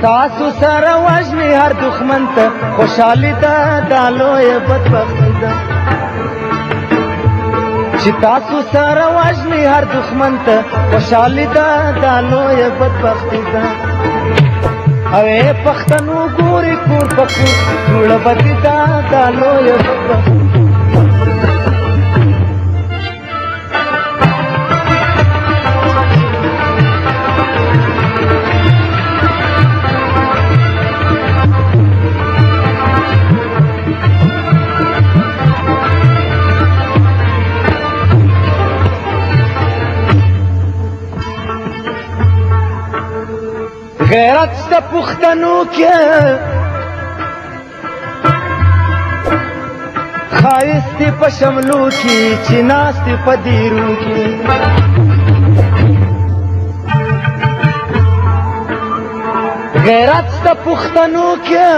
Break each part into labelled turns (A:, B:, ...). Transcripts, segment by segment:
A: تاسو سره وژني هر دښمن ته خوشحالي ده دا لویه بدبختي ده چې تاسو سره وژني هر دښمن ته خوشحالي ده دا لویه بدبختي ده او پښتنو ګوري کور په کور جوړه بدي ده دا لویه بدبختي غیرت د پښتنو کې ښایست په شملو کې چې ناست په دیرو کې غیرت د پښتنو کې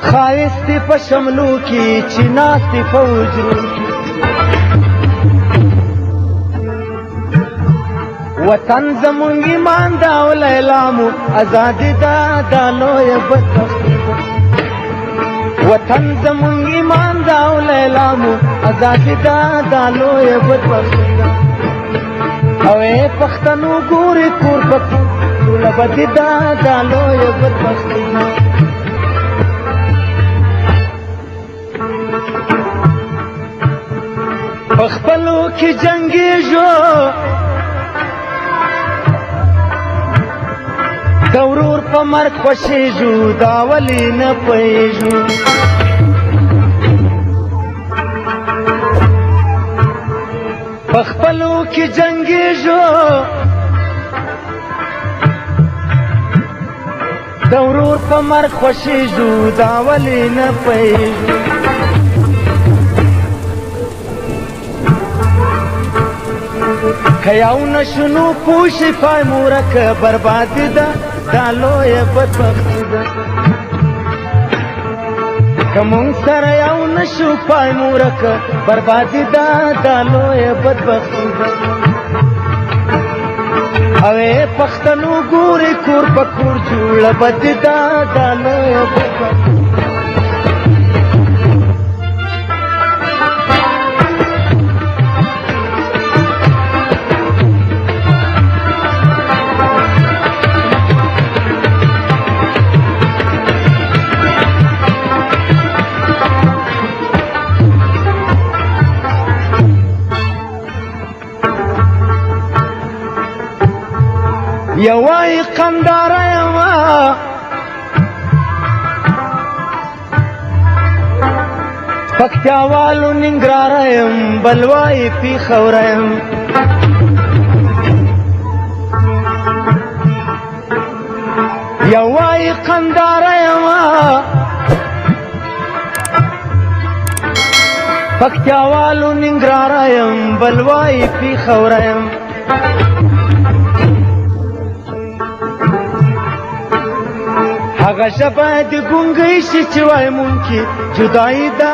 A: ښایست په شملو کې چې ناست په وجرو کې وطن زمونږ ایمان دا او لیلامو ازادي دا دا لویه بدبختي ده وطن زمونږ ایمان دا او لیلامو ازادي دا دا لویه بدبختي ده او پښتنو ګوري کور په کور ټوله بدي ده دا لویه بدبختي ده په خپلو کې جنګېږو د ورور په مرګ خوښېږو دا ولې نه پوهېږو په خپلو کې جنګېږو د ورور په مرګ خوښېږو دا ولې نه پوهېږو که یو نشو نو پوه شي پای مورکه بربادي ده دا لویه بدبختي ده که مونږ سره یو نشو پای مورکه بربادي ده دا لویه بدبختي ده او پښتنو ګوري کور په کور جوړه بدي ده دا لویه بدبختي یوای قنداره یما پکتیاوالو ننګرهاره یم بلوای پیښوره یم یوای قنداره یما پکتیاوالو ننګرهاره یم بلوای پیښوره یم هغه ژبه د ګونګۍ شي چې وای مونږ کې جدایي ده